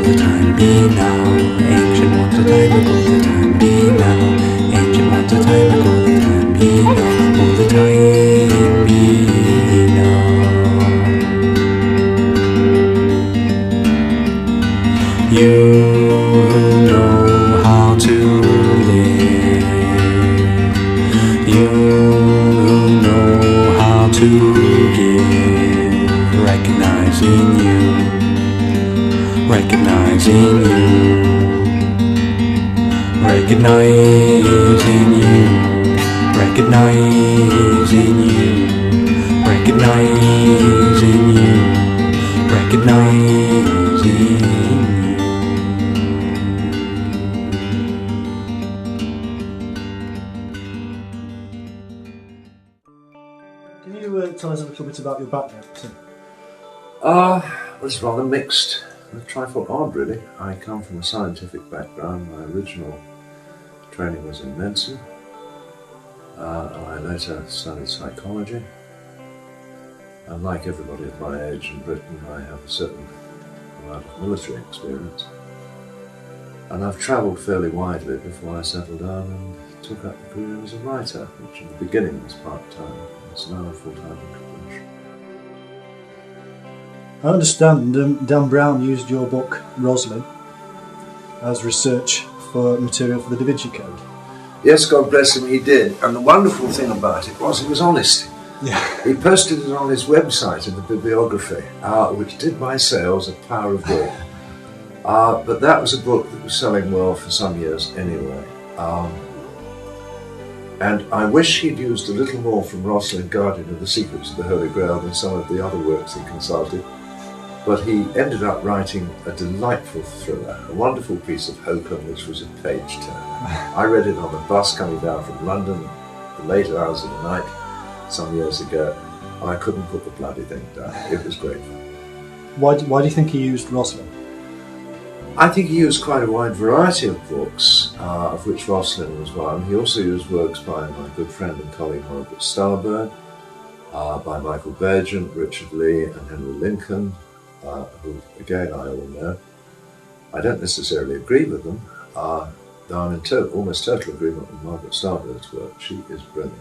the time be now. Ancient ones a time ago, the time be now. Ancient ones a time ago, the time be now. Oh, the time be now. You know how to live. You know how to give. Recognizing you. Recognizing you. Recognizing you. Recognizing you. Recognizing you. Recognizing you. Can you tell us a little bit about your background, Tim? It's rather mixed. A trifle odd, really. I come from a scientific background. My original training was in medicine. I later studied psychology. And like everybody of my age in Britain, I have a certain amount of military experience. And I've travelled fairly widely before I settled down and took up a career as a writer, which in the beginning was part-time. It's now a full-time occupation. I understand Dan Brown used your book, Rosalind, as research for material for the Da Vinci Code. Yes, God bless him, he did. And the wonderful thing about it was he was honest. Yeah. He posted it on his website in the bibliography, which did my sales a power of good. But that was a book that was selling well for some years anyway. And I wish he'd used a little more from Rosalind, Guardian of the Secrets of the Holy Grail than some of the other works he consulted. But he ended up writing a delightful thriller, a wonderful piece of hokum which was a page-turner. I read it on a bus coming down from London in the late hours of the night some years ago, and I couldn't put the bloody thing down. It was great fun. Why do you think he used Rosalind? I think he used quite a wide variety of books, of which Rosalind was one. He also used works by my good friend and colleague Margaret Starburn, by Michael Bergent, Richard Lee and Henry Lincoln, who again I all know. I don't necessarily agree with them, though I'm in almost total agreement with Margaret Starburn's work. She is brilliant,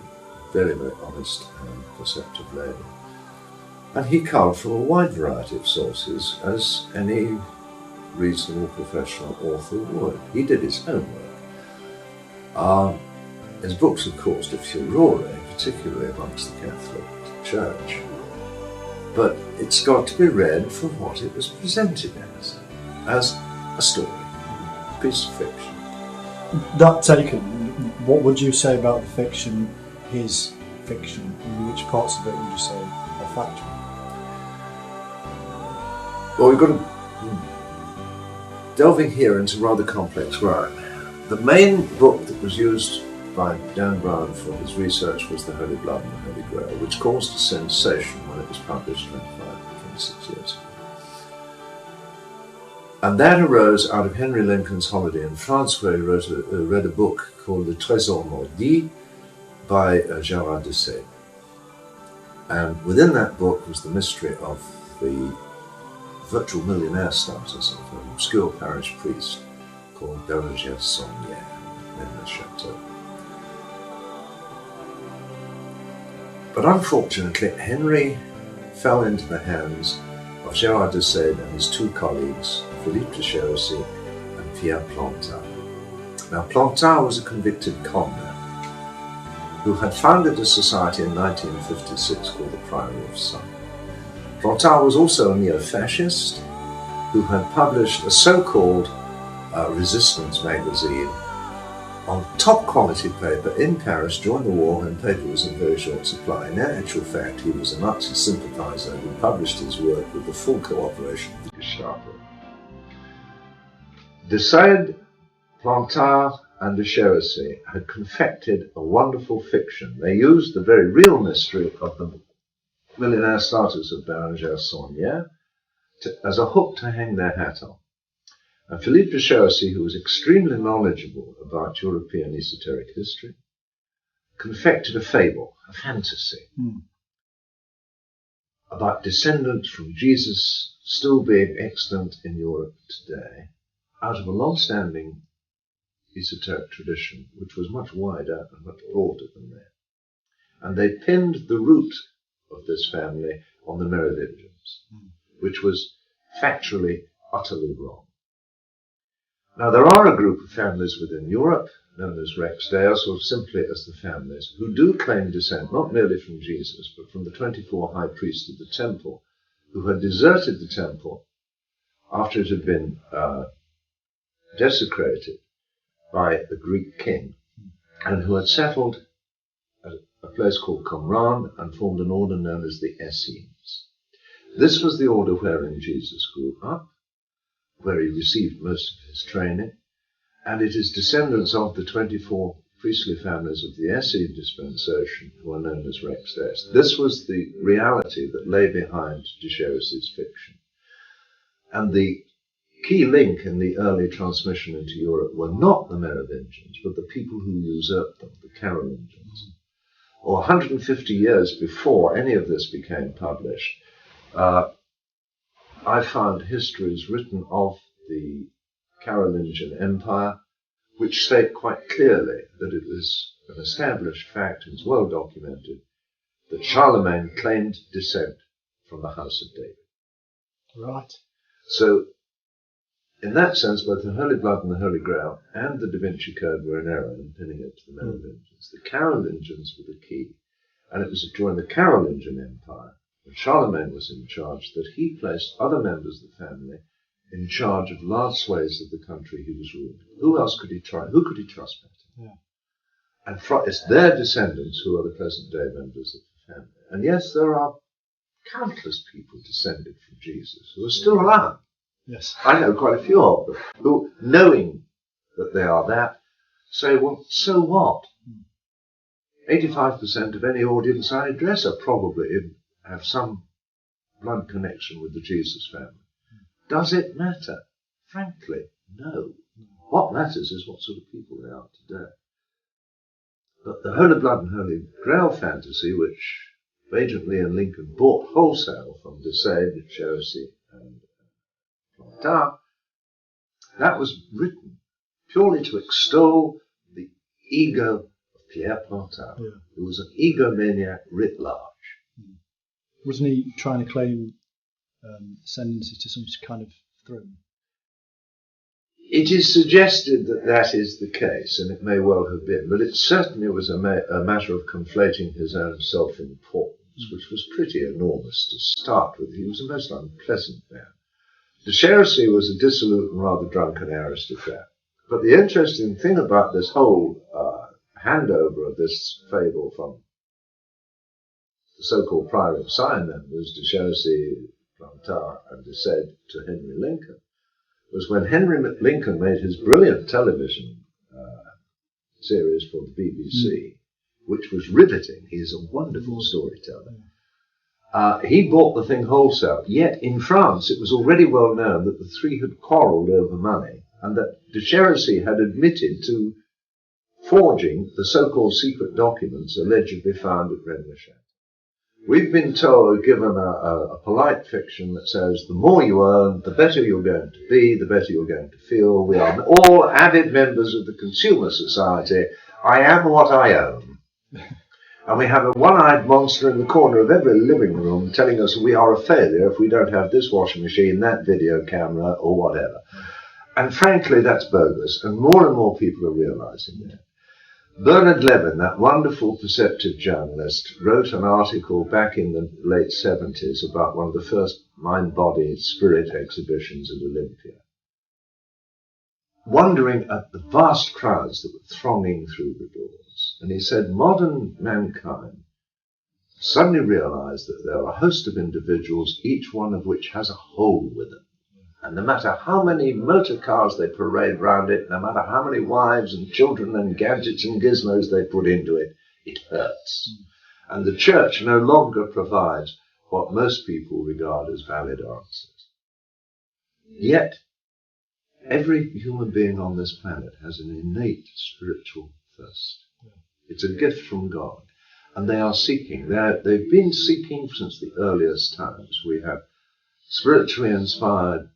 very, very honest and perceptive lady. And he culled from a wide variety of sources, as any reasonable professional author would. He did his homework. His books have caused a furore, particularly amongst the Catholic Church. But it's got to be read for what it was presented as a story, a piece of fiction. That taken, what would you say about the fiction, his fiction? In which parts of it would you say are factual? Well, we've got to delving here into rather complex work. The main book that was used by Dan Brown for his research was The Holy Blood and the Holy Grail, which caused a sensation when it was published 26 years ago. And that arose out of Henry Lincoln's holiday in France, where he read a book called Le Trésor Maudit by Gérard de Sade. And within that book was the mystery of the virtual millionaire status of an obscure parish priest called Bérengère Saunière in the chateau. But unfortunately, Henry fell into the hands of Gérard de Sade and his two colleagues, Philippe de Chérisy and Pierre Plantard. Now, Plantard was a convicted conman who had founded a society in 1956 called the Priory of Sun. Plantard was also a neo-fascist who had published a so-called resistance magazine on top quality paper in Paris during the war when paper was in very short supply. In actual fact, he was a Nazi sympathizer who published his work with the full cooperation of the Gestapo. De Sade, Plantard and de Chérisy had confected a wonderful fiction. They used the very real mystery of the millionaire status of Bérengère Saunière as a hook to hang their hat on. And Philippe de Chérisy, who was extremely knowledgeable about European esoteric history, confected a fable, a fantasy. about descendants from Jesus still being extant in Europe today, out of a long-standing esoteric tradition, which was much wider and much broader than that. And they pinned the root of this family on the Merovingians, which was factually utterly wrong. Now, there are a group of families within Europe, known as Rex Deus, or simply as the families, who do claim descent, not merely from Jesus, but from the 24 high priests of the temple, who had deserted the temple after it had been desecrated by a Greek king, and who had settled at a place called Qumran and formed an order known as the Essenes. This was the order wherein Jesus grew up, where he received most of his training, and it is descendants of the 24 priestly families of the Essene dispensation who are known as Rex Deus. This was the reality that lay behind de Cherisy's fiction. And the key link in the early transmission into Europe were not the Merovingians, but the people who usurped them, the Carolingians. Or 150 years before any of this became published, I found histories written of the Carolingian Empire, which state quite clearly that it was an established fact, and is well documented, that Charlemagne claimed descent from the House of David. Right. So, in that sense, both the Holy Blood and the Holy Grail and the Da Vinci Code were in error in pinning it to the Merovingians. The Carolingians were the key, and it was during the Carolingian Empire, when Charlemagne was in charge, that he placed other members of the family in charge of large swathes of the country he was ruling. Who else could he try? Who could he trust better? Yeah. And it's their descendants who are the present-day members of the family. And yes, there are countless people descended from Jesus who are still alive. Yes. I know quite a few of them who, knowing that they are that, say, well, so what? 85% of any audience I address are probably have some blood connection with the Jesus family. Does it matter? Frankly, no. What matters is what sort of people they are today. But the Holy Blood and Holy Grail fantasy, which Agent Lee and Lincoln bought wholesale from de Cherisy and Plantin, that was written purely to extol the ego of Pierre Plantin, who was an egomaniac writ large. Wasn't he trying to claim ascendancy to some kind of throne? It is suggested that that is the case, and it may well have been, but it certainly was a matter of conflating his own self-importance, which was pretty enormous to start with. He was a most unpleasant man. De Cherisy was a dissolute and rather drunken aristocrat. But the interesting thing about this whole handover of this fable from the so-called Priory Sign members, de Cherisy, Plantin, and de Sade, to Henry Lincoln, was when Henry Lincoln made his brilliant television series for the BBC, which was riveting. He is a wonderful storyteller. He bought the thing wholesale, yet in France it was already well known that the three had quarrelled over money, and that de Cherisy had admitted to forging the so-called secret documents allegedly found at Rennes-le-Château. We've been told, given a polite fiction that says the more you earn, the better you're going to be, the better you're going to feel. We are all avid members of the Consumer Society. I am what I own. And we have a one-eyed monster in the corner of every living room telling us we are a failure if we don't have this washing machine, that video camera, or whatever. And frankly, that's bogus. And more people are realizing that. Bernard Levin, that wonderful perceptive journalist, wrote an article back in the late 70s about one of the first mind-body-spirit exhibitions at Olympia, wondering at the vast crowds that were thronging through the doors. And he said, modern mankind suddenly realized that there are a host of individuals, each one of which has a hole with them. And no matter how many motor cars they parade round it, no matter how many wives and children and gadgets and gizmos they put into it, it hurts. And the church no longer provides what most people regard as valid answers. Yet, every human being on this planet has an innate spiritual thirst. It's a gift from God. And they are seeking. They've been seeking since the earliest times. We have spiritually inspired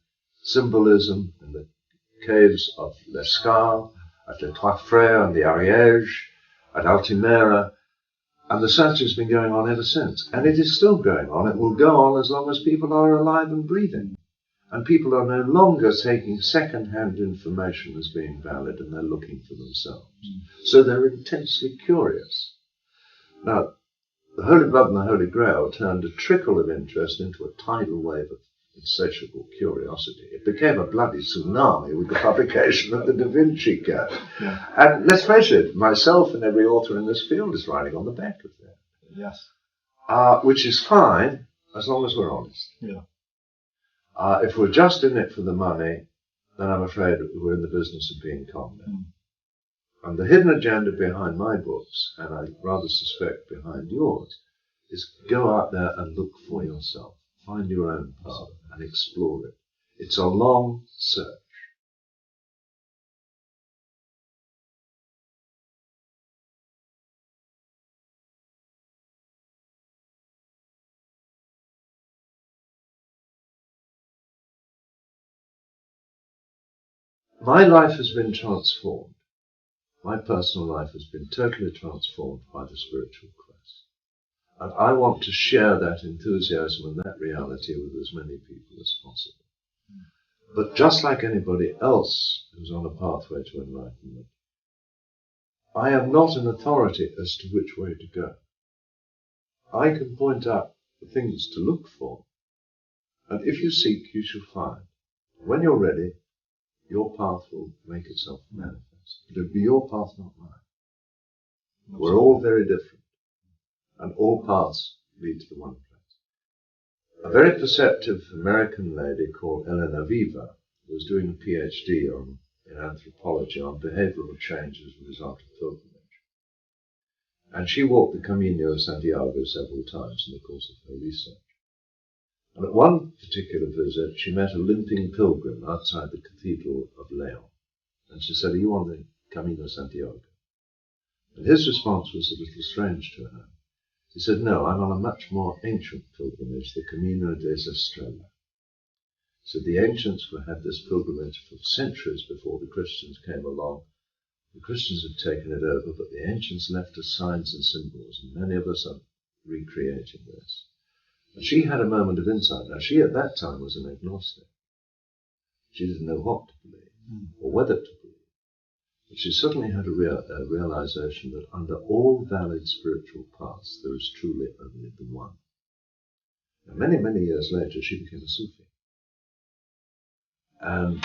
symbolism in the caves of Lescar, at Les Trois Frères and the Ariège, at Altimera, and the search has been going on ever since. And it is still going on. It will go on as long as people are alive and breathing. And people are no longer taking second-hand information as being valid, and they're looking for themselves. So they're intensely curious. Now, the Holy Blood and the Holy Grail turned a trickle of interest into a tidal wave of insatiable curiosity. It became a bloody tsunami with the publication of the Da Vinci Code. Yeah. And let's face it, myself and every author in this field is riding on the back of that. Yes. Which is fine, as long as we're honest. Yeah. If we're just in it for the money, then I'm afraid we're in the business of being con men. And the hidden agenda behind my books, and I rather suspect behind yours, is go out there and look for yourself. Find your own path and explore it. It's a long search. My life has been transformed. My personal life has been totally transformed by the spiritual quest. And I want to share that enthusiasm and that reality with as many people as possible. But just like anybody else who's on a pathway to enlightenment, I am not an authority as to which way to go. I can point out the things to look for, and if you seek, you shall find. When you're ready, your path will make itself manifest. It'll be your path, not mine. We're all very different, and all paths lead to the one place. A very perceptive American lady called Elena Viva was doing a PhD in anthropology on behavioral changes as a result of pilgrimage. And she walked the Camino of Santiago several times in the course of her research. And at one particular visit, she met a limping pilgrim outside the Cathedral of Leon. And she said, "Are you on the Camino Santiago?" And his response was a little strange to her. He said, "No, I'm on a much more ancient pilgrimage, the Camino des Estrella." So the ancients had this pilgrimage for centuries before the Christians came along. The Christians had taken it over, but the ancients left us signs and symbols, and many of us are recreating this. And she had a moment of insight. Now, she at that time was an agnostic. She didn't know what to believe or whether to believe. But she suddenly had a realization that under all valid spiritual paths, there is truly only the one. And many, many years later, she became a Sufi. And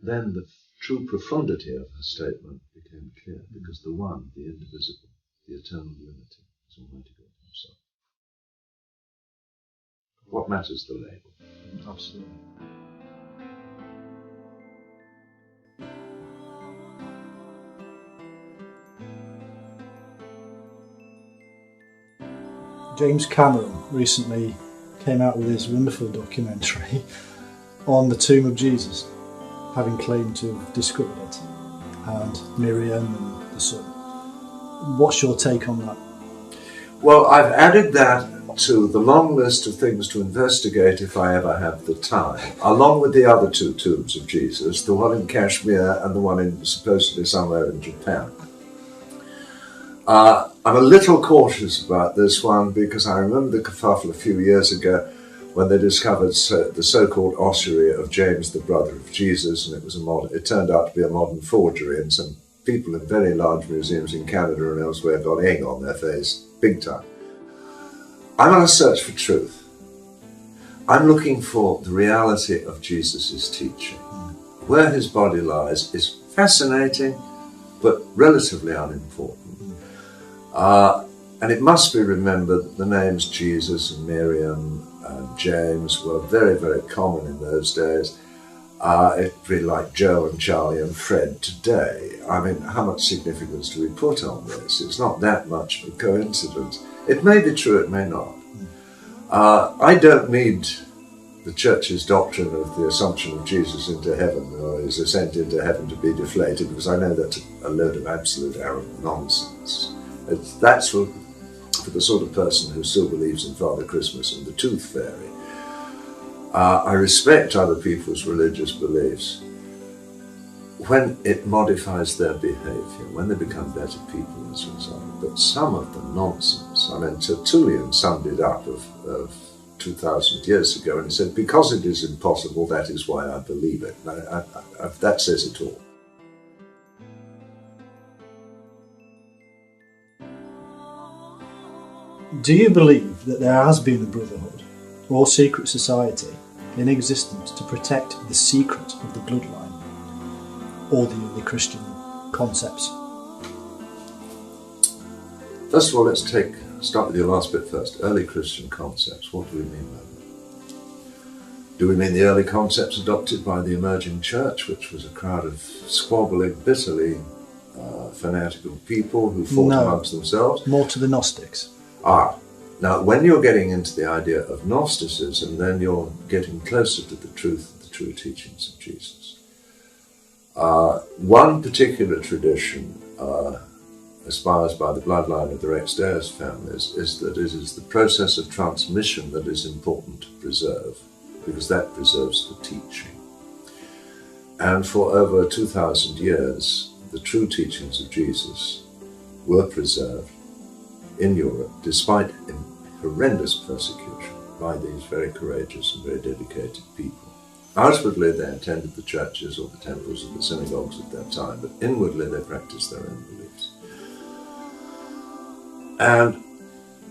then the true profundity of her statement became clear, because the one, the indivisible, the eternal unity, is Almighty God himself. What matters the label? Absolutely. James Cameron recently came out with this wonderful documentary on the tomb of Jesus, having claimed to have discovered it, and Miriam and the son. What's your take on that? Well, I've added that to the long list of things to investigate if I ever have the time, along with the other two tombs of Jesus, the one in Kashmir and the one in supposedly somewhere in Japan. I'm a little cautious about this one because I remember the kerfuffle a few years ago when they discovered the so-called ossuary of James, the brother of Jesus, and it turned out to be a modern forgery, and some people in very large museums in Canada and elsewhere got egg on their face, big time. I'm on a search for truth. I'm looking for the reality of Jesus' teaching. Where his body lies is fascinating, but relatively unimportant. And it must be remembered that the names Jesus and Miriam and James were very, very common in those days. It'd be like Joe and Charlie and Fred today. I mean, how much significance do we put on this? It's not that much of a coincidence. It may be true, it may not. I don't need the Church's doctrine of the assumption of Jesus into heaven or his ascent into heaven to be deflated, because I know that's a load of absolute arrogant nonsense. That's for the sort of person who still believes in Father Christmas and the Tooth Fairy. I respect other people's religious beliefs when it modifies their behaviour, when they become better people as a result. But some of the nonsense, I mean, Tertullian summed it up of 2,000 years ago, and he said, because it is impossible, that is why I believe it. That says it all. Do you believe that there has been a brotherhood or secret society in existence to protect the secret of the bloodline or the early Christian concepts? First of all, let's start with your last bit first. Early Christian concepts. What do we mean by that? Do we mean the early concepts adopted by the emerging church, which was a crowd of squabbling, bitterly fanatical people who fought amongst themselves? More to the Gnostics. Now when you're getting into the idea of Gnosticism, then you're getting closer to the truth of the true teachings of Jesus. One particular tradition espoused by the bloodline of the Rex Deus families is that it is the process of transmission that is important to preserve, because that preserves the teaching. And for over 2,000 years, the true teachings of Jesus were preserved in Europe, despite horrendous persecution by these very courageous and very dedicated people. Outwardly, they attended the churches or the temples or the synagogues at that time, but inwardly they practiced their own beliefs. And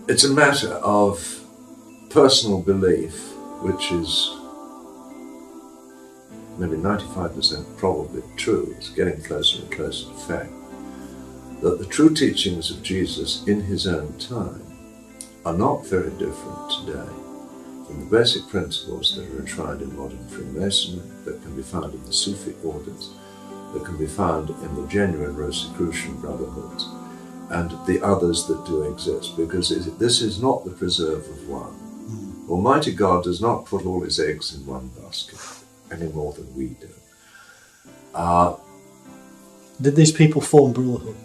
it's a matter of personal belief, which is maybe 95% probably true. It's getting closer and closer to fact, that the true teachings of Jesus in his own time are not very different today from the basic principles that are enshrined in modern Freemasonry, that can be found in the Sufi orders, that can be found in the genuine Rosicrucian brotherhoods, and the others that do exist, because this is not the preserve of one. Almighty God does not put all his eggs in one basket, any more than we do. Did these people form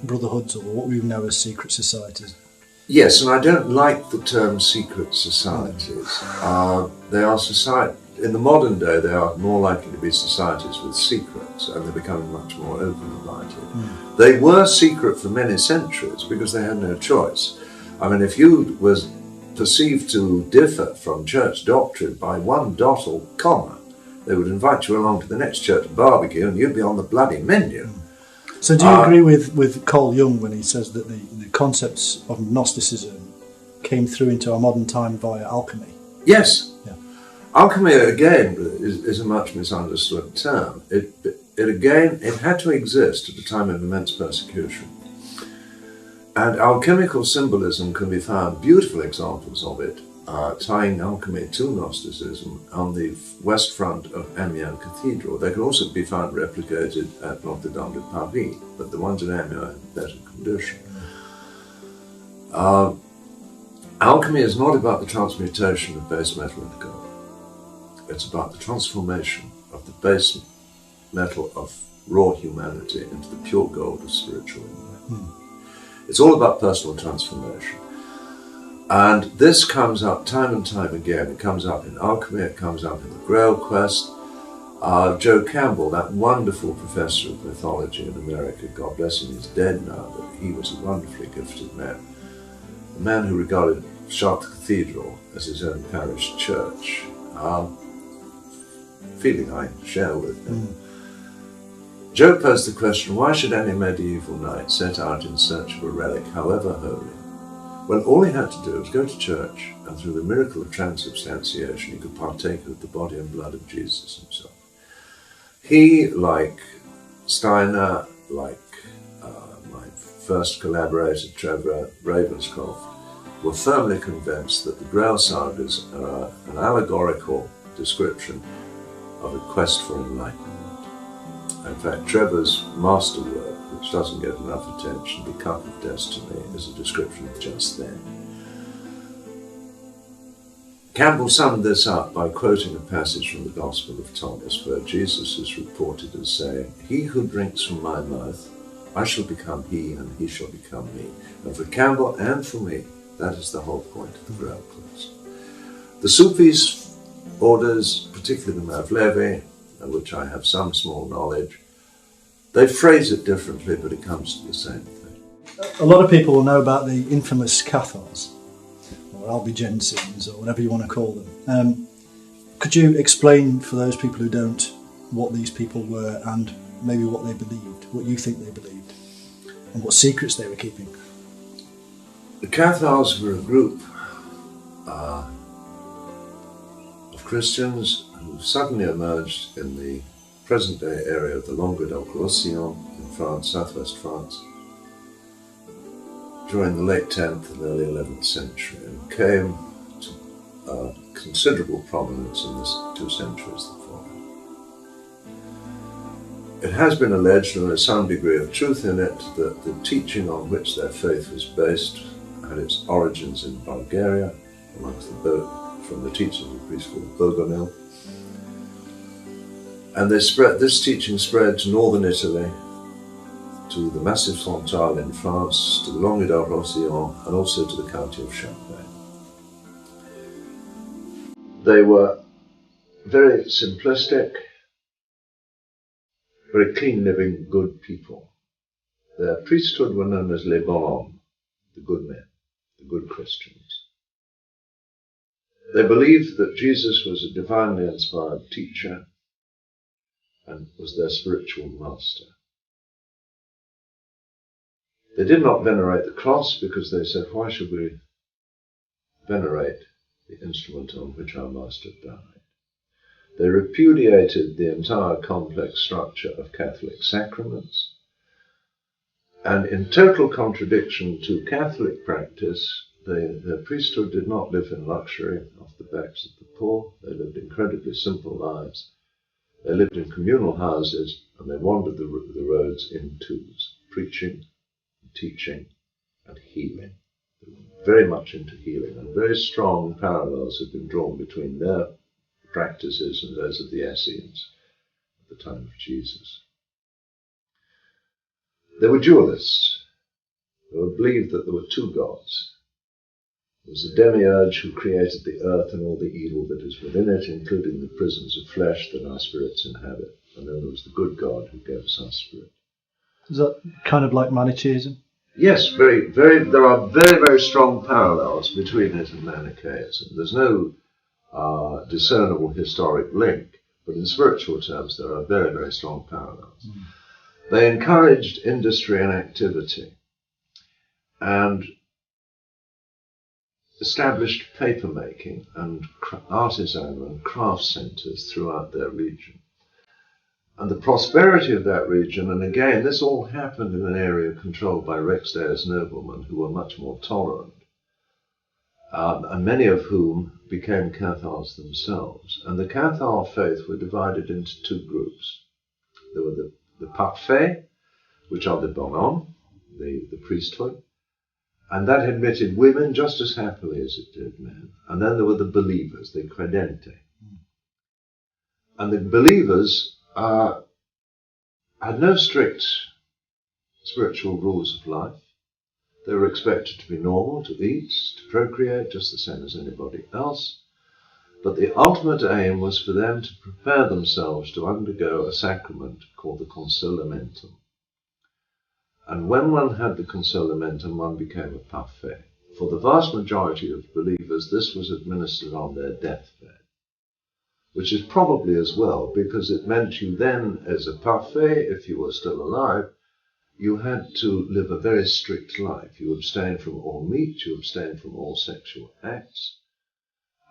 brotherhoods, or what we know as secret societies? Yes, and I don't like the term secret societies. They are in the modern day, they are more likely to be societies with secrets, and they're becoming much more open-minded. They were secret for many centuries because they had no choice. I mean, if you was perceived to differ from church doctrine by one dot or comma, they would invite you along to the next church barbecue and you'd be on the bloody menu. So do you agree with Carl Jung when he says that the concepts of Gnosticism came through into our modern time via alchemy? Yes. Yeah. Alchemy, again, is a much misunderstood term. It had to exist at a time of immense persecution. And alchemical symbolism can be found, beautiful examples of it, tying alchemy to Gnosticism on the west front of Amiens Cathedral. They can also be found replicated at Notre Dame de Paris, but the ones in Amiens are in better condition. Alchemy is not about the transmutation of base metal into gold. It's about the transformation of the base metal of raw humanity into the pure gold of spiritual enlightenment. It's all about personal transformation. And this comes up time and time again. It comes up in alchemy, it comes up in the Grail Quest. Joe Campbell, that wonderful professor of mythology in America, God bless him, he's dead now, but he was a wonderfully gifted man. A man who regarded Chartres Cathedral as his own parish church. Feeling I share with him. Joe posed the question, why should any medieval knight set out in search of a relic, however holy? Well, all he had to do was go to church, and through the miracle of transubstantiation, he could partake of the body and blood of Jesus himself. He, like Steiner, like my first collaborator, Trevor Ravenscroft, were firmly convinced that the Grail sagas are an allegorical description of a quest for enlightenment. In fact, Trevor's masterwork, which doesn't get enough attention, The Cup of Destiny, is a description of just that. Campbell summed this up by quoting a passage from the Gospel of Thomas, where Jesus is reported as saying, "He who drinks from my mouth I shall become he, and he shall become me. And for Campbell and for me, that is the whole point of the Grail clause. The Sufis orders, particularly the Mavlevi, of which I have some small knowledge, they phrase it differently, but it comes to the same thing. A lot of people will know about the infamous Cathars, or Albigensians, or whatever you want to call them. Could you explain for those people who don't what these people were and maybe what they believed, what you think they believed, and what secrets they were keeping? The Cathars were a group of Christians who suddenly emerged in the present-day area of the Languedoc-Roussillon in France, southwest France, during the late 10th and early 11th century, and came to considerable prominence in the 2 centuries that followed. It has been alleged, and there is some degree of truth in it, that the teaching on which their faith was based had its origins in Bulgaria, from the teachings of a priest called Bogomil. And this teaching spread to northern Italy, to the Massif Frontal in France, to the Languedoc-Roussillon, and also to the county of Champagne. They were very simplistic, very clean-living, good people. Their priesthood were known as les bonshommes, the good men, the good Christians. They believed that Jesus was a divinely inspired teacher and was their spiritual master. They did not venerate the cross because they said, why should we venerate the instrument on which our master died? They repudiated the entire complex structure of Catholic sacraments, and in total contradiction to Catholic practice, their priesthood did not live in luxury off the backs of the poor. They lived incredibly simple lives. They lived in communal houses, and they wandered the roads in twos, preaching, teaching, and healing. They were very much into healing, and very strong parallels have been drawn between their practices and those of the Essenes at the time of Jesus. They were dualists. They believed that there were 2 gods. There was the demiurge who created the earth and all the evil that is within it, including the prisons of flesh that our spirits inhabit. And then there was the good God who gave us our spirit. Is that kind of like Manichaeism? Yes, very, very. There are very, very strong parallels between it and Manichaeism. There's no discernible historic link, but in spiritual terms there are very, very strong parallels. Mm. They encouraged industry and activity, and established papermaking and artisan and craft centres throughout their region. And the prosperity of that region, and again, this all happened in an area controlled by Rex Deus noblemen who were much more tolerant, and many of whom became Cathars themselves. And the Cathar faith were divided into 2 groups. There were the parfaits, which are the bonshommes, the priesthood, and that admitted women just as happily as it did men. And then there were the believers, the credenti. And the believers had no strict spiritual rules of life. They were expected to be normal, to eat, to procreate, just the same as anybody else. But the ultimate aim was for them to prepare themselves to undergo a sacrament called the consolamentum. And when one had the consolamentum, one became a parfait. For the vast majority of believers, this was administered on their deathbed, which is probably as well, because it meant you then, as a parfait, if you were still alive, you had to live a very strict life. You abstained from all meat, you abstained from all sexual acts,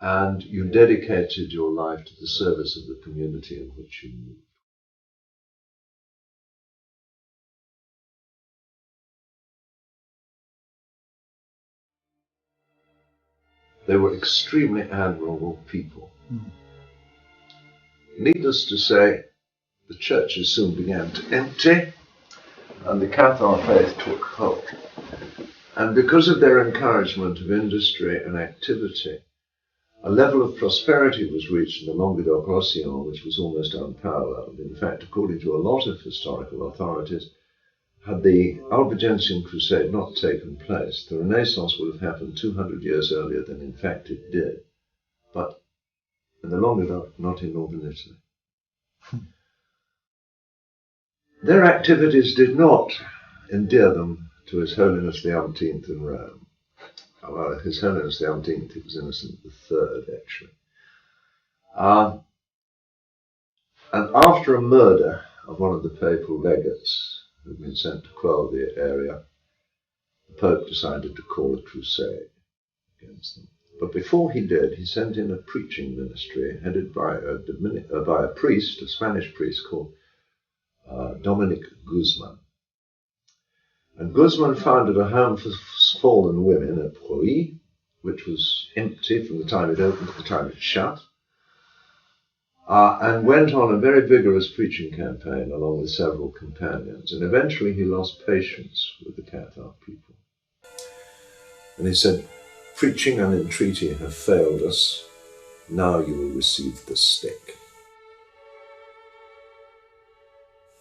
and you dedicated your life to the service of the community in which you moved. They were extremely admirable people. Mm. Needless to say, the churches soon began to empty, and the Cathar faith took hold. And because of their encouragement of industry and activity, a level of prosperity was reached in the Languedoc-Roussillon which was almost unparalleled. In fact, according to a lot of historical authorities, had the Albigensian Crusade not taken place, the Renaissance would have happened 200 years earlier than in fact it did, but in the long run, not in northern Italy. Their activities did not endear them to His Holiness the Umpteenth in Rome. Well, His Holiness the Umpteenth, he was Innocent III, actually. And after a murder of one of the papal legates who had been sent to quell the area, the Pope decided to call a crusade against them. But before he did, he sent in a preaching ministry headed by a priest, a Spanish priest called Dominic Guzman. And Guzman founded a home for fallen women at Prouy, which was empty from the time it opened to the time it shut, and went on a very vigorous preaching campaign along with several companions. And eventually he lost patience with the Cathar people. And he said, "Preaching and entreaty have failed us. Now you will receive the stick."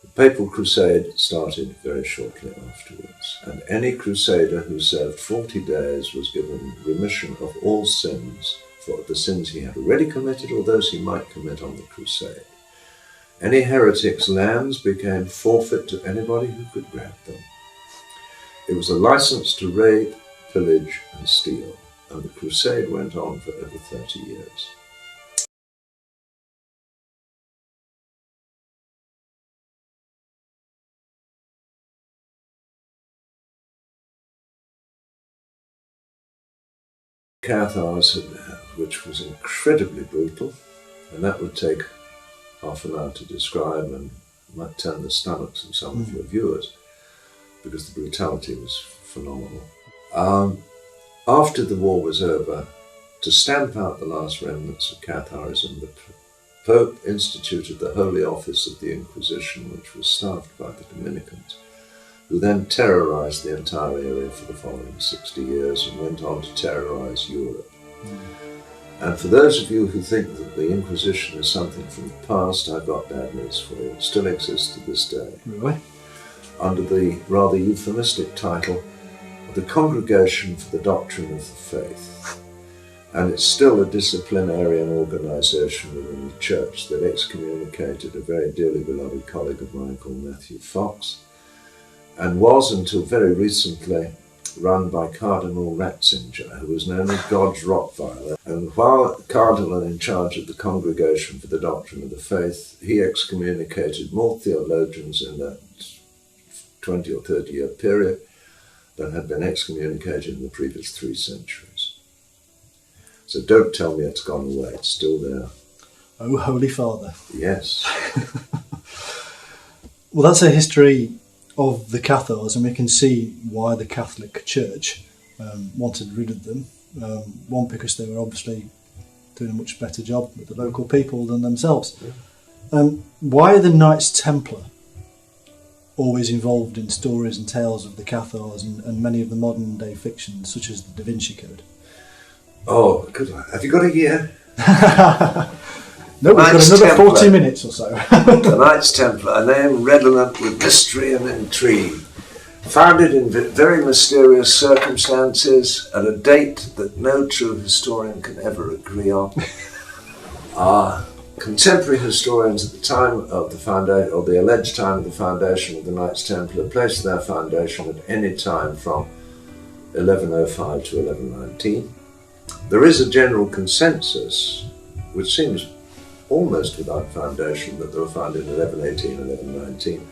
The Papal Crusade started very shortly afterwards, and any crusader who served 40 days was given remission of all sins, for the sins he had already committed or those he might commit on the crusade. Any heretic's lands became forfeit to anybody who could grab them. It was a license to rape, pillage, and steal, and the crusade went on for over 30 years. Cathars, which was incredibly brutal, and that would take half an hour to describe and might turn the stomachs of some of your viewers, because the brutality was phenomenal. After the war was over, to stamp out the last remnants of Catharism, the Pope instituted the Holy Office of the Inquisition, which was staffed by the Dominicans, who then terrorized the entire area for the following 60 years and went on to terrorize Europe. And for those of you who think that the Inquisition is something from the past, I've got bad news for you. It still exists to this day. Really? Under the rather euphemistic title of the Congregation for the Doctrine of the Faith. And it's still a disciplinarian organization within the church that excommunicated a very dearly beloved colleague of mine called Matthew Fox, and was until very recently run by Cardinal Ratzinger, who was known as God's Rottweiler. And while Cardinal in charge of the Congregation for the Doctrine of the Faith, he excommunicated more theologians in that 20 or 30 year period than had been excommunicated in the previous 3 centuries. So don't tell me it's gone away, it's still there. Oh, Holy Father. Yes. Well, that's a history of the Cathars, and we can see why the Catholic Church wanted rid of them. One, because they were obviously doing a much better job with the local people than themselves. Why are the Knights Templar always involved in stories and tales of the Cathars and many of the modern day fictions, such as the Da Vinci Code? Oh, good one. Have you got a year? No, we've got another Templar. 40 minutes or so. The Knights Templar, a name redolent with mystery and intrigue, founded in very mysterious circumstances at a date that no true historian can ever agree on. Contemporary historians at the time of the foundation, or the alleged time of the foundation of the Knights Templar, placed their foundation at any time from 1105 to 1119. There is a general consensus, which seems almost without foundation, that they were founded in 1118 and 1119.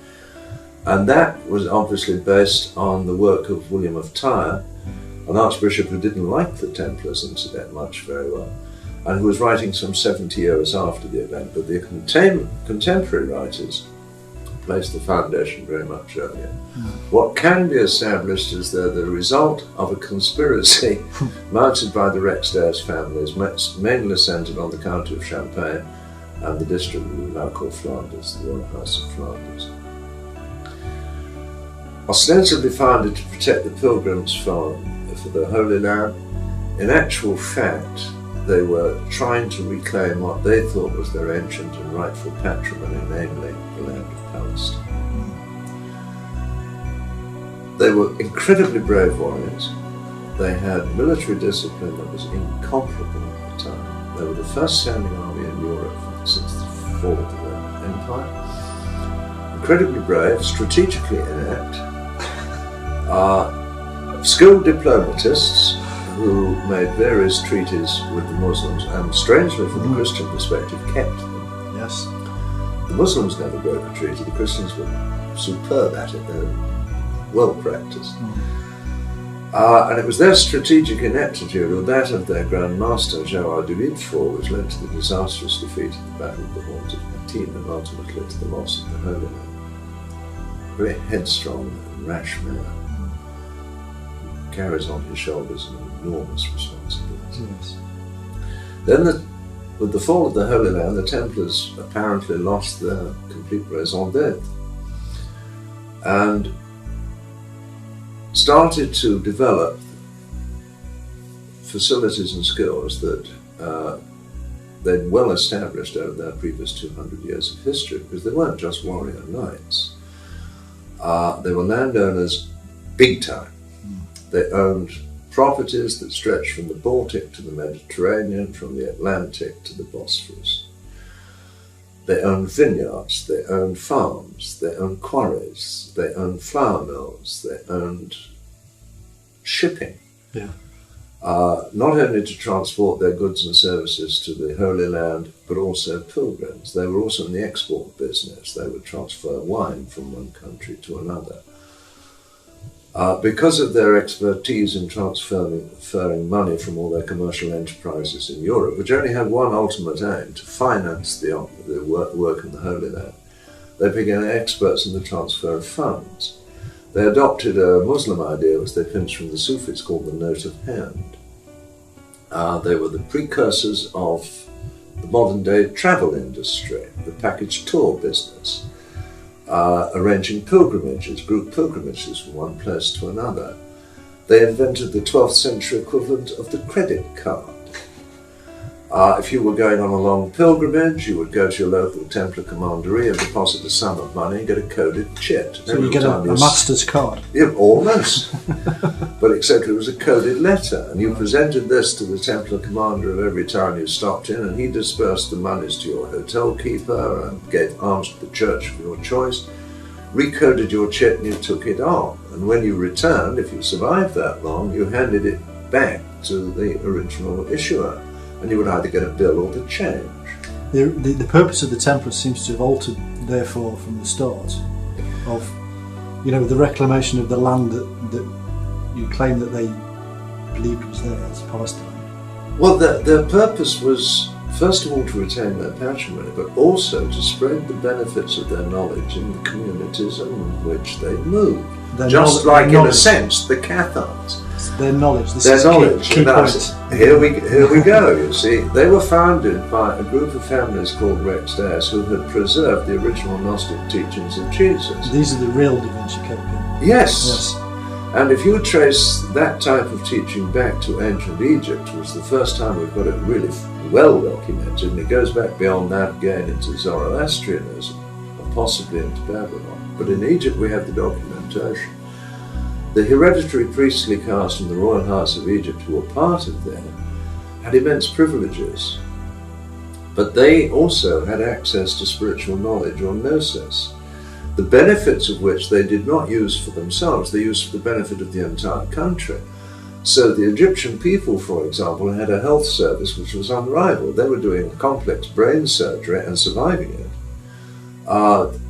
And that was obviously based on the work of William of Tyre, an archbishop who didn't like the Templars incident much very well, and who was writing some 70 years after the event. But the contemporary writers placed the foundation very much earlier. What can be established is they're the result of a conspiracy mounted by the Rexdales families, mainly centred on the County of Champagne and the district we now call Flanders, the Royal House of Flanders. Ostensibly founded to protect the pilgrims for the Holy Land, in actual fact, they were trying to reclaim what they thought was their ancient and rightful patrimony, namely the land of Palestine. They were incredibly brave warriors. They had military discipline that was incomparable at the time. They were the first standing army in Europe since the fall of the Roman Empire. Incredibly brave, strategically inept, skilled diplomatists who made various treaties with the Muslims and, strangely from the Christian perspective, kept them. Yes. The Muslims never broke a treaty. The Christians were superb at it. They were well practiced. And it was their strategic ineptitude, or that of their Grand Master, Gerard de Villefort, which led to the disastrous defeat at the Battle of the Horns of Hattin and ultimately to the loss of the Holy Land. Very headstrong and rash man. Carries on his shoulders an enormous responsibility. Yes. Then, with the fall of the Holy Land, the Templars apparently lost their complete raison d'etre and started to develop facilities and skills that they'd well established over their previous 200 years of history, because they weren't just warrior knights. They were landowners big time. They owned properties that stretched from the Baltic to the Mediterranean, from the Atlantic to the Bosphorus. They owned vineyards, they owned farms, they owned quarries, they owned flour mills, they owned shipping. Yeah. Not only to transport their goods and services to the Holy Land, but also pilgrims. They were also in the export business. They would transfer wine from one country to another. Because of their expertise in transferring money from all their commercial enterprises in Europe, which only had one ultimate aim, to finance the work in the Holy Land, they became experts in the transfer of funds. They adopted a Muslim idea, which they pinched from the Sufis, called the note of hand. They were the precursors of the modern-day travel industry, the package tour business. Arranging pilgrimages, group pilgrimages from one place to another. They invented the 12th century equivalent of the credit card. If you were going on a long pilgrimage, you would go to your local Templar commandery and deposit a sum of money and get a coded chit. So you get a master's card? Yeah, almost. But except it was a coded letter, and you presented this to the Templar commander of every town you stopped in, and he dispersed the monies to your hotel keeper and gave alms to the church of your choice, recoded your chit, and you took it on. And when you returned, if you survived that long, you handed it back to the original issuer, and you would either get a bill or the change. The purpose of the Templars seems to have altered, therefore, from the start, of, the reclamation of the land that you claim that they believed was theirs, Palestine. Well, their purpose was, first of all, to retain their patrimony, but also to spread the benefits of their knowledge in the communities in which they moved. Just like, in a sense, the Cathars. Their knowledge. Their knowledge. Key point. Here we go, you see. They were founded by a group of families called Rex Deus who had preserved the original Gnostic teachings of Jesus. These are the real Da Vinci Code people. Yes. And if you trace that type of teaching back to ancient Egypt, it was the first time we've got it really well documented, and it goes back beyond that again into Zoroastrianism, and possibly into Babylon. But in Egypt we have the documentation. The hereditary priestly caste in the royal house of Egypt, who were part of them, had immense privileges. But they also had access to spiritual knowledge, or gnosis, the benefits of which they did not use for themselves, they used for the benefit of the entire country. So the Egyptian people, for example, had a health service which was unrivaled. They were doing complex brain surgery and surviving it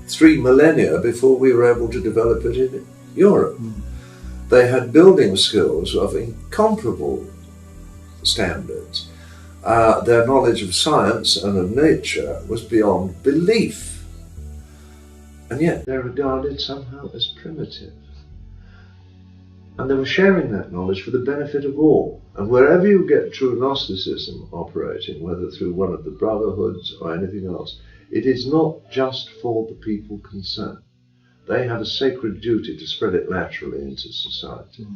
3 millennia before we were able to develop it in Europe. They had building skills of incomparable standards. Their knowledge of science and of nature was beyond belief. And yet they're regarded somehow as primitive. And they were sharing that knowledge for the benefit of all. And wherever you get true Gnosticism operating, whether through one of the brotherhoods or anything else, it is not just for the people concerned. They have a sacred duty to spread it laterally into society.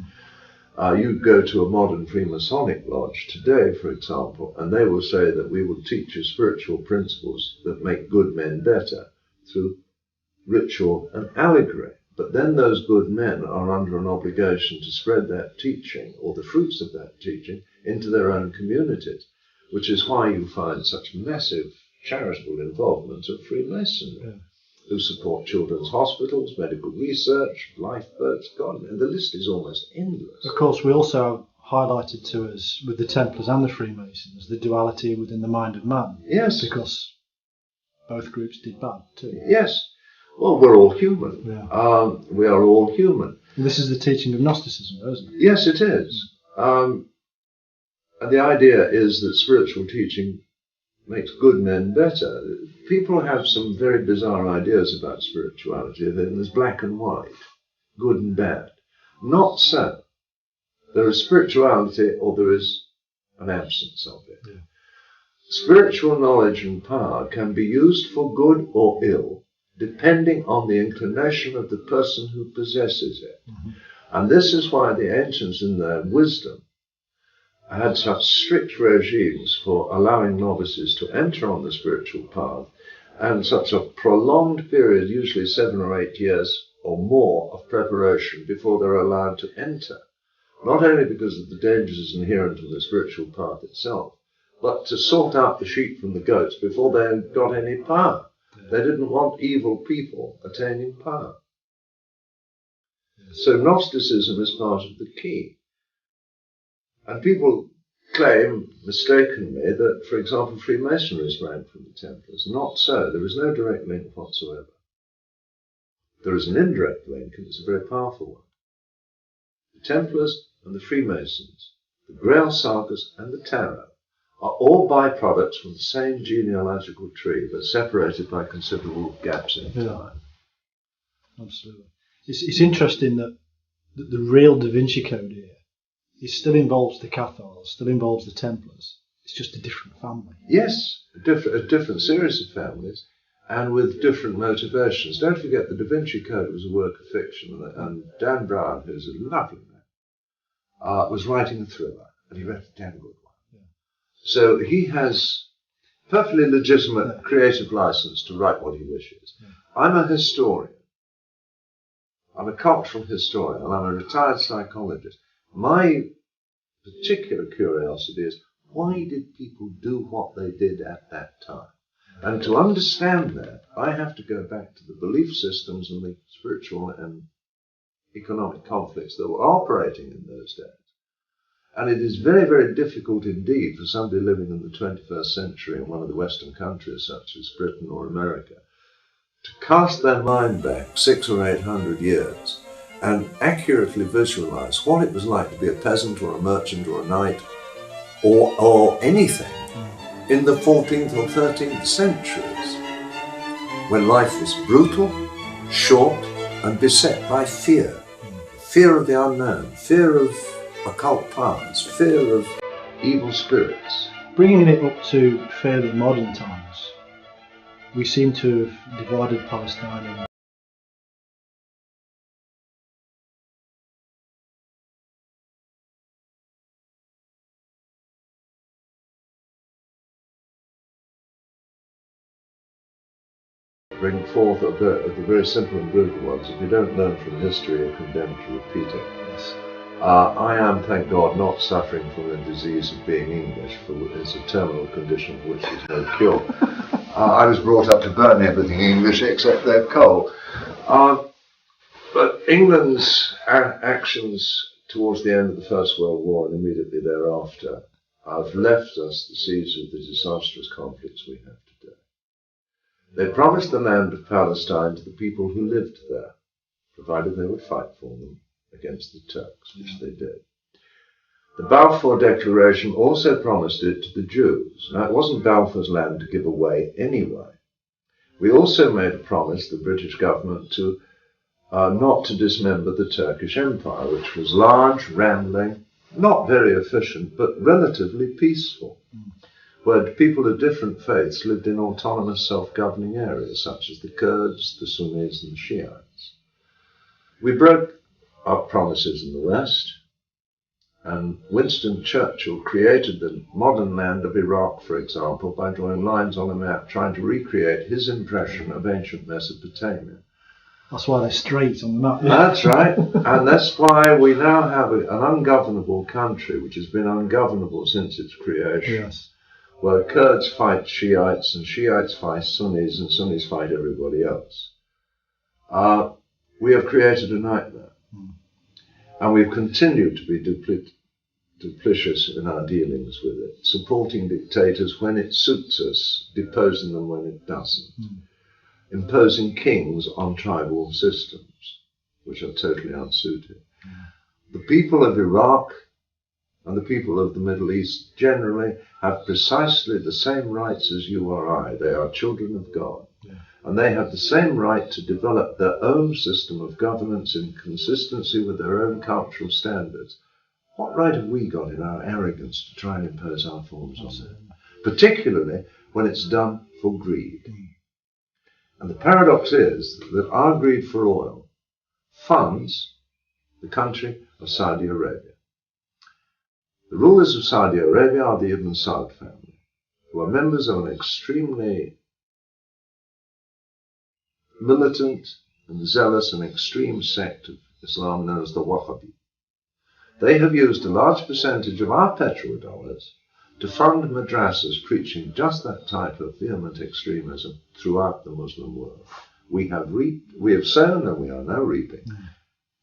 You go to a modern Freemasonic lodge today, for example, and they will say that we will teach you spiritual principles that make good men better through ritual and allegory. But then those good men are under an obligation to spread that teaching, or the fruits of that teaching, into their own communities, which is why you find such massive charitable involvement of Freemasonry, who support children's hospitals, medical research, lifeboats, God, and the list is almost endless. Of course, we also highlighted to us, with the Templars and the Freemasons, the duality within the mind of man. Yes. Because both groups did bad too. Yes. Well, we're all human. Yeah. We are all human. And this is the teaching of Gnosticism, isn't it? Yes, it is. And the idea is that spiritual teaching makes good men better. People have some very bizarre ideas about spirituality. There's black and white, good and bad. Not so. There is spirituality, or there is an absence of it. Yeah. Spiritual knowledge and power can be used for good or ill, depending on the inclination of the person who possesses it. Mm-hmm. And this is why the ancients, in their wisdom, had such strict regimes for allowing novices to enter on the spiritual path, and such a prolonged period, usually 7 or 8 years or more, of preparation before they're allowed to enter. Not only because of the dangers inherent in the spiritual path itself, but to sort out the sheep from the goats before they got any power. They didn't want evil people attaining power. So Gnosticism is part of the key. And people claim, mistakenly, that, for example, Freemasonry sprang from the Templars. Not so. There is no direct link whatsoever. There is an indirect link, and it's a very powerful one. The Templars and the Freemasons, the Grail sagas and the Tarot, are all byproducts from the same genealogical tree, but separated by considerable gaps in time. Absolutely. It's interesting that the real Da Vinci Code here, it still involves the Cathars, still involves the Templars. It's just a different family. Yes, a different series of families, and with different motivations. Don't forget, the Da Vinci Code was a work of fiction, and Dan Brown, who's a lovely man, was writing a thriller, and he wrote a damn good one. So he has perfectly legitimate creative license to write what he wishes. Yeah. I'm a historian. I'm a cultural historian, and I'm a retired psychologist. My particular curiosity is, why did people do what they did at that time? And to understand that, I have to go back to the belief systems and the spiritual and economic conflicts that were operating in those days. And it is very, very difficult indeed for somebody living in the 21st century in one of the Western countries, such as Britain or America, to cast their mind back 600 or 800 years and accurately visualize what it was like to be a peasant or a merchant or a knight or anything in the 14th or 13th centuries, when life was brutal, short, and beset by fear. Fear of the unknown, fear of occult powers, fear of evil spirits. Bringing it up to fairly modern times, we seem to have divided Palestine in bring forth of the very simple and brutal ones. If you don't learn from history, you're condemned to repeat it. Yes. I am, thank God, not suffering from the disease of being English, for it's a terminal condition for which there's no cure. I was brought up to burn everything English except their coal. But England's actions towards the end of the First World War and immediately thereafter have left us the seeds of the disastrous conflicts we have today. They promised the land of Palestine to the people who lived there, provided they would fight for them against the Turks, which they did. The Balfour Declaration also promised it to the Jews. Now, it wasn't Balfour's land to give away anyway. We also made a promise, the British government, to not to dismember the Turkish Empire, which was large, rambling, not very efficient, but relatively peaceful, where people of different faiths lived in autonomous self-governing areas, such as the Kurds, the Sunnis, and the Shiites. We broke our promises in the West, and Winston Churchill created the modern land of Iraq, for example, by drawing lines on a map trying to recreate his impression of ancient Mesopotamia. That's why they're straight on the map. That's right. And that's why we now have an ungovernable country, which has been ungovernable since its creation, Yes. where Kurds fight Shiites, and Shiites fight Sunnis, and Sunnis fight everybody else. We have created a nightmare. And we've continued to be duplicitous in our dealings with it, supporting dictators when it suits us, deposing them when it doesn't, imposing kings on tribal systems, which are totally unsuited. The people of Iraq and the people of the Middle East generally have precisely the same rights as you or I. They are children of God. And they have the same right to develop their own system of governance in consistency with their own cultural standards. What right have we got in our arrogance to try and impose our forms on them? Particularly when it's done for greed. And the paradox is that our greed for oil funds the country of Saudi Arabia. The rulers of Saudi Arabia are the Ibn Saud family, who are members of an extremely militant and zealous and extreme sect of Islam known as the Wahhabi. They have used a large percentage of our petrodollars to fund madrasas preaching just that type of vehement extremism throughout the Muslim world. We have sown and we are now reaping.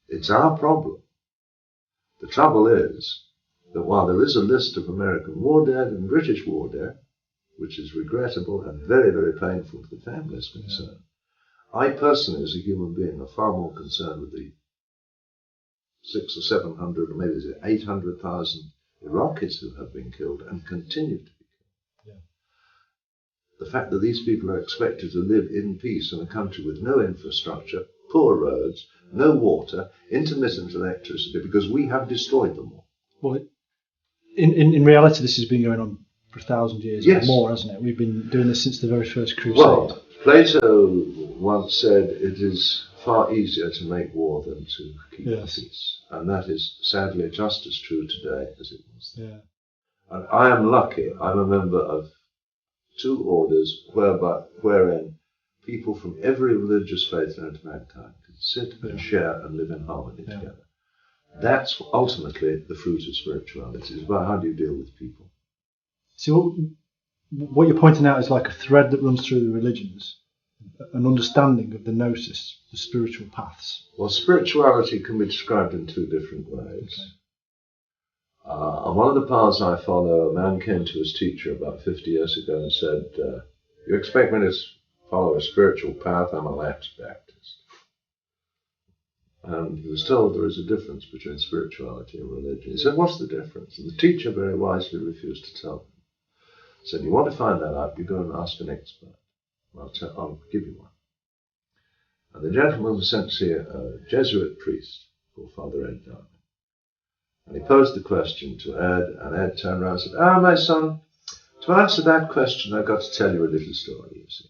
It's our problem. The trouble is that while there is a list of American war dead and British war dead, which is regrettable and very, very painful to the families concerned, I personally, as a human being, am far more concerned with the 600 or 700 or maybe 800,000 Iraqis who have been killed and continue to be killed. The fact that these people are expected to live in peace in a country with no infrastructure, poor roads, no water, intermittent electricity, because we have destroyed them all. Well, in reality, this has been going on for 1,000 years or more, hasn't it? We've been doing this since the very first crusade. Well, Plato once said it is far easier to make war than to keep peace. And that is sadly just as true today as it was then. And I am lucky, I'm a member of 2 orders wherein people from every religious faith known to mankind can sit and share and live in harmony together. That's ultimately the fruit of spirituality. It's about how do you deal with people. So what you're pointing out is like a thread that runs through the religions, an understanding of the gnosis, the spiritual paths. Well, spirituality can be described in 2 different ways. On one of the paths I follow, a man came to his teacher about 50 years ago and said, you expect me to follow a spiritual path? I'm a lapsed Baptist. And he was told there is a difference between spirituality and religion. He said, what's the difference? And the teacher very wisely refused to tell him. He said, you want to find that out, you go and ask an expert. I'll give you one. And the gentleman was sent to see a Jesuit priest called Father Ed Darby. And he posed the question to Ed, and Ed turned around and said, my son, to answer that question, I've got to tell you a little story, you see.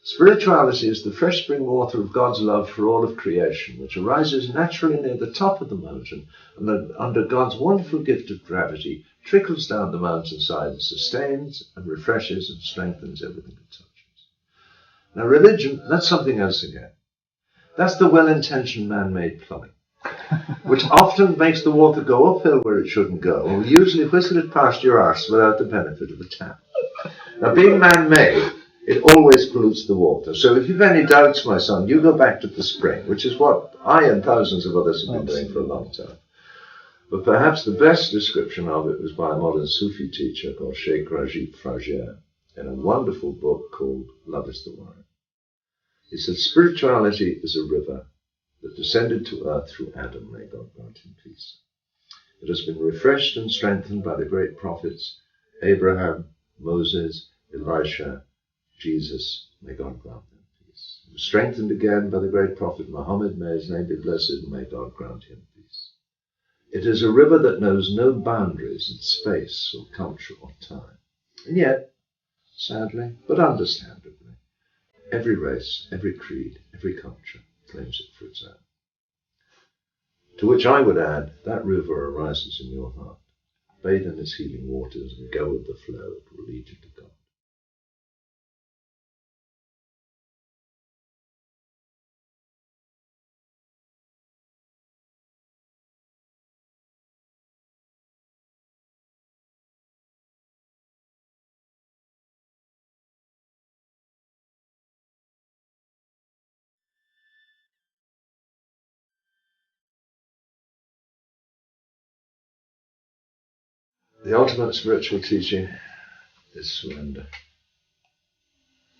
Spirituality is the fresh spring water of God's love for all of creation, which arises naturally near the top of the mountain, and then under God's wonderful gift of gravity, trickles down the mountainside and sustains and refreshes and strengthens everything it touches. Now religion, that's something else again. That's the well-intentioned man-made plumbing, which often makes the water go uphill where it shouldn't go, and will usually whistle it past your arse without the benefit of a tap. Now being man-made, it always pollutes the water. So if you've any doubts, my son, you go back to the spring, which is what I and thousands of others have been doing for a long time. But perhaps the best description of it was by a modern Sufi teacher called Sheikh Rajib Frajia in a wonderful book called Love is the Wine. He said, spirituality is a river that descended to earth through Adam, may God grant him peace. It has been refreshed and strengthened by the great prophets, Abraham, Moses, Elisha, Jesus, may God grant them peace. It was strengthened again by the great prophet Muhammad, may his name be blessed, and may God grant him peace. It is a river that knows no boundaries in space or culture or time. And yet, sadly, but understandably, every race, every creed, every culture claims it for its own. To which I would add, that river arises in your heart. Bathe in its healing waters and go with the flow. It will lead you to God. The ultimate spiritual teaching is surrender.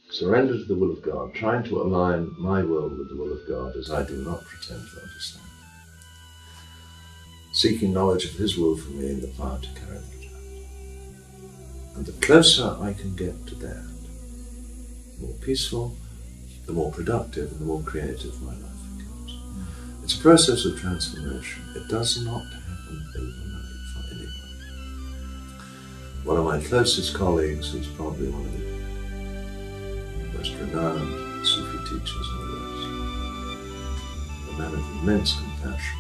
Surrender to the will of God, trying to align my will with the will of God as I do not pretend to understand. Seeking knowledge of His will for me and the power to carry that out. And the closer I can get to that, the more peaceful, the more productive, and the more creative my life becomes. It's a process of transformation. It does not happen overnight for anyone. One of my closest colleagues, who's probably one of the most renowned Sufi teachers in the West, a man of immense compassion,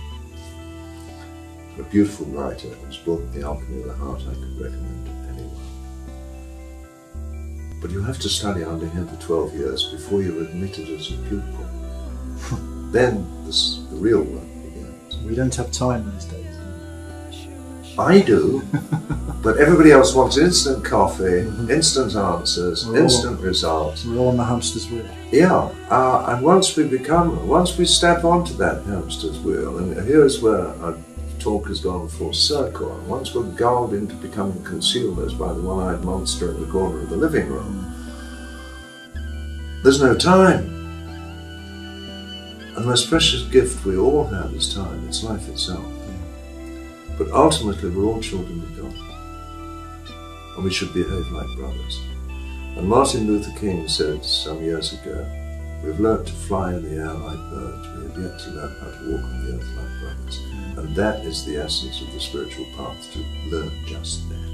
a beautiful writer whose book, The Alchemy of the Heart, I could recommend to anyone. But you have to study under him for 12 years before you're admitted as a pupil. Then the real work begins. We don't have time these days. I do, but everybody else wants instant coffee, instant answers, instant results. We're all on the hamster's wheel. Yeah, and once we step onto that hamster's wheel, and here's where our talk has gone full circle, and once we're gulled into becoming consumers by the one-eyed monster in the corner of the living room, there's no time. And the most precious gift we all have is time. It's life itself. But ultimately, we're all children of God, and we should behave like brothers. And Martin Luther King said some years ago, "We've learnt to fly in the air like birds. We have yet to learn how to walk on the earth like brothers." And that is the essence of the spiritual path, to learn just that.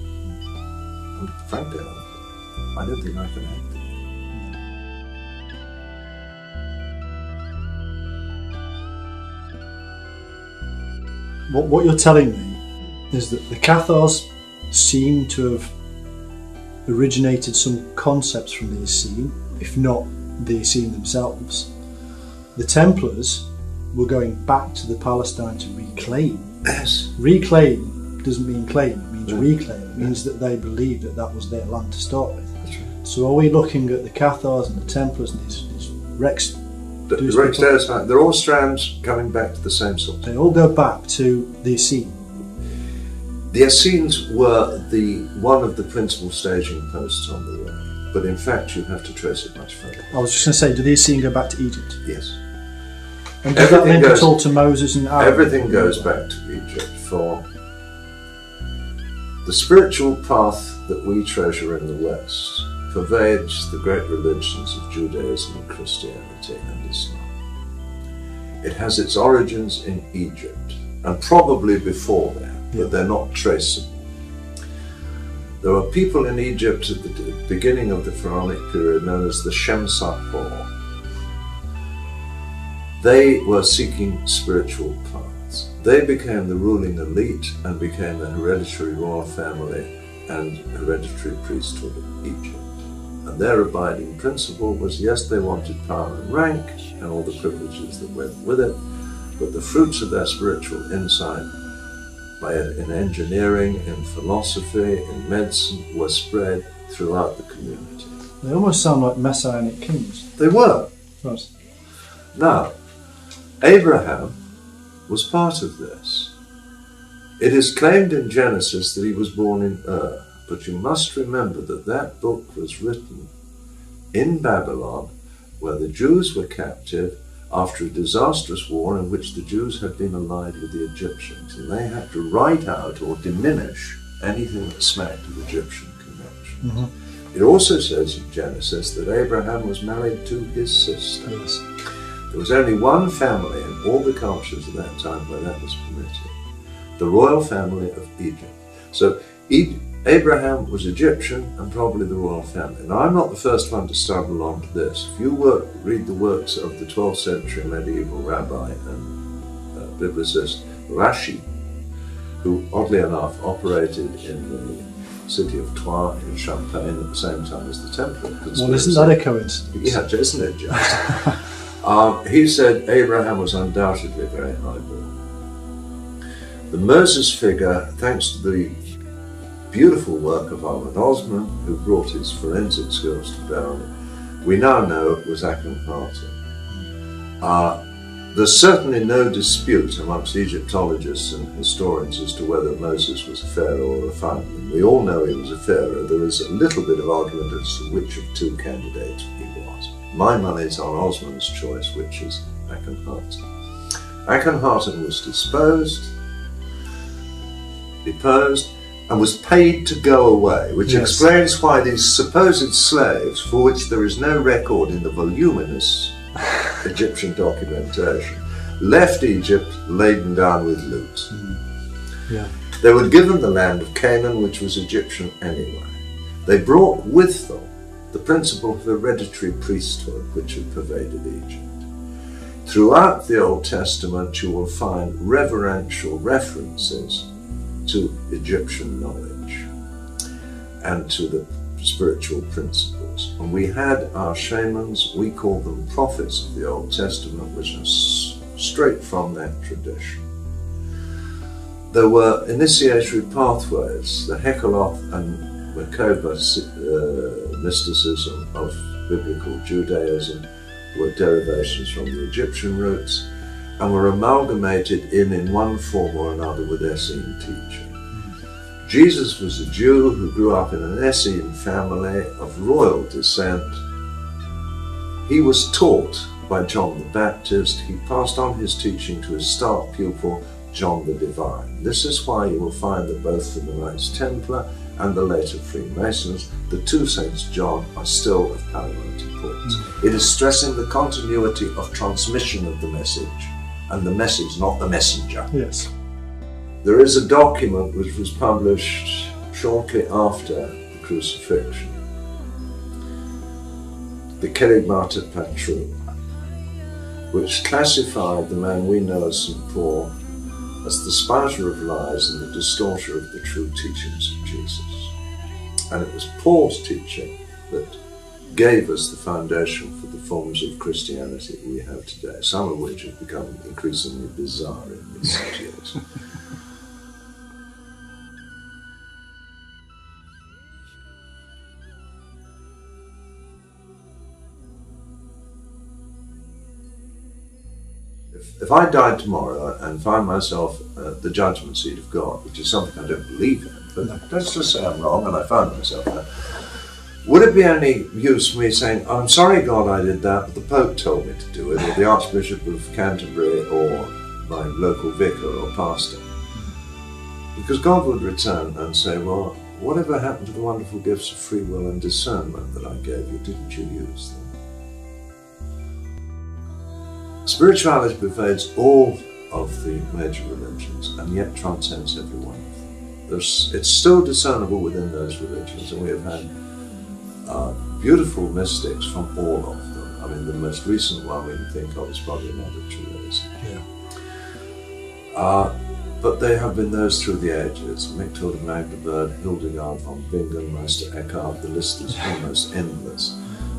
And frankly, I don't think I can act it. What you're telling me is that the Cathars seem to have originated some concepts from the Essene, if not the Essene themselves. The Templars were going back to the Palestine to reclaim. Yes. Reclaim doesn't mean claim, it means reclaim. It means that they believed that that was their land to start with. That's right. So are we looking at the Cathars and the Templars and these Rex? The Rex Deus, they're all strands coming back to the same source. They all go back to the Essene. The Essenes were one of the principal staging posts on the way, but in fact you have to trace it much further. I was just going to say, do the Essene go back to Egypt? Yes. And does that link at all to Moses and Aaron? Everything goes back to Egypt, for the spiritual path that we treasure in the West pervades the great religions of Judaism and Christianity and Islam. It has its origins in Egypt, and probably before that, but they're not traceable. There were people in Egypt at the beginning of the Pharaonic period known as the Shemsahor. They were seeking spiritual paths. They became the ruling elite and became the hereditary royal family and hereditary priesthood of Egypt. And their abiding principle was, yes, they wanted power and rank and all the privileges that went with it, but the fruits of their spiritual insight in engineering, in philosophy, in medicine, were spread throughout the community. They almost sound like messianic kings. They were. Right. Now, Abraham was part of this. It is claimed in Genesis that he was born in Ur, but you must remember that that book was written in Babylon, where the Jews were captive after a disastrous war in which the Jews had been allied with the Egyptians, and they had to write out or diminish anything that smacked of Egyptian connections. Mm-hmm. It also says in Genesis that Abraham was married to his sister. Yes. There was only one family in all the cultures at that time where that was permitted, the royal family of Egypt. So Abraham was Egyptian and probably the royal family. Now, I'm not the first one to stumble onto this. If you read the works of the 12th century medieval rabbi and biblicist Rashi, who oddly enough operated in the city of Troyes in Champagne at the same time as the Templar conspiracy. Well, isn't that a coincidence? Yeah, isn't it just? He said Abraham was undoubtedly very highborn. The Moses figure, thanks to the beautiful work of Ahmed Osman, who brought his forensic skills to bear on it, we now know it was Akhenaten. There's certainly no dispute amongst Egyptologists and historians as to whether Moses was a pharaoh or a fireman. We all know he was a pharaoh. There is a little bit of argument as to which of two candidates he was. My money's on Osman's choice, which is Akhenaten. Akhenaten was deposed, and was paid to go away, which explains why these supposed slaves, for which there is no record in the voluminous Egyptian documentation, left Egypt laden down with loot. They were given the land of Canaan, which was Egyptian anyway. They brought with them the principle of hereditary priesthood which had pervaded Egypt. Throughout the Old Testament you will find reverential references to Egyptian knowledge and to the spiritual principles. And we had our shamans, we call them prophets of the Old Testament, which are straight from that tradition. There were initiatory pathways, the Hekaloth and Makoba mysticism of biblical Judaism were derivations from the Egyptian roots and were amalgamated in one form or another with Essene teaching. Jesus was a Jew who grew up in an Essene family of royal descent. He was taught by John the Baptist. He passed on his teaching to his star pupil, John the Divine. This is why you will find that both for the Knights Templar and the later Freemasons, the two Saints John are still of paramount importance. It is stressing the continuity of transmission of the message, and the message, not the messenger. Yes. There is a document which was published shortly after the crucifixion, the Kerygmata Patru, which classified the man we know as St. Paul as the spouter of lies and the distorter of the true teachings of Jesus. And it was Paul's teaching that gave us the foundation for the forms of Christianity we have today, some of which have become increasingly bizarre in recent years. If I died tomorrow and find myself at the judgment seat of God, which is something I don't believe in, but let's just say I'm wrong and I found myself there, would it be any use me saying, I'm sorry God I did that, but the Pope told me to do it, or the Archbishop of Canterbury, or my local vicar or pastor? Because God would return and say, well, whatever happened to the wonderful gifts of free will and discernment that I gave you? Didn't you use them? Spirituality pervades all of the major religions and yet transcends every one of them. It's still discernible within those religions, and we have had beautiful mystics from all of them. I mean, the most recent one we can think of is probably Mother Teresa. But there have been those through the ages: Mictode of Magdalene, Hildegard von Bingen, Meister Eckhart. The list is almost endless.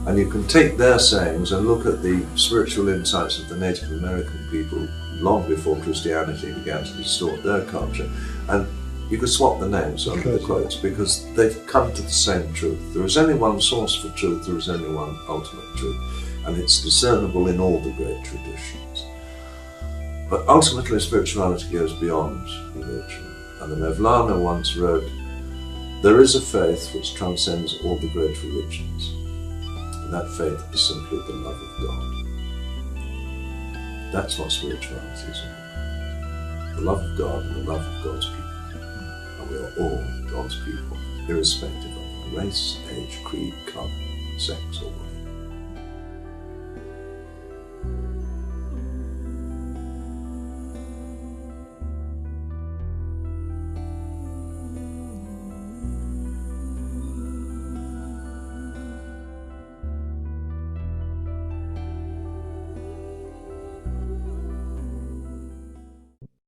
And you can take their sayings and look at the spiritual insights of the Native American people long before Christianity began to distort their culture, and you could swap the names under the quotes because they've come to the same truth. There is only one source for truth, there is only one ultimate truth, and it's discernible in all the great traditions. But ultimately spirituality goes beyond religion, and the Mevlana once wrote, there is a faith which transcends all the great religions. That faith is simply the love of God. That's what spirituality is all about. The love of God and the love of God's people. And we are all God's people, irrespective of race, age, creed, colour, sex, or whatever.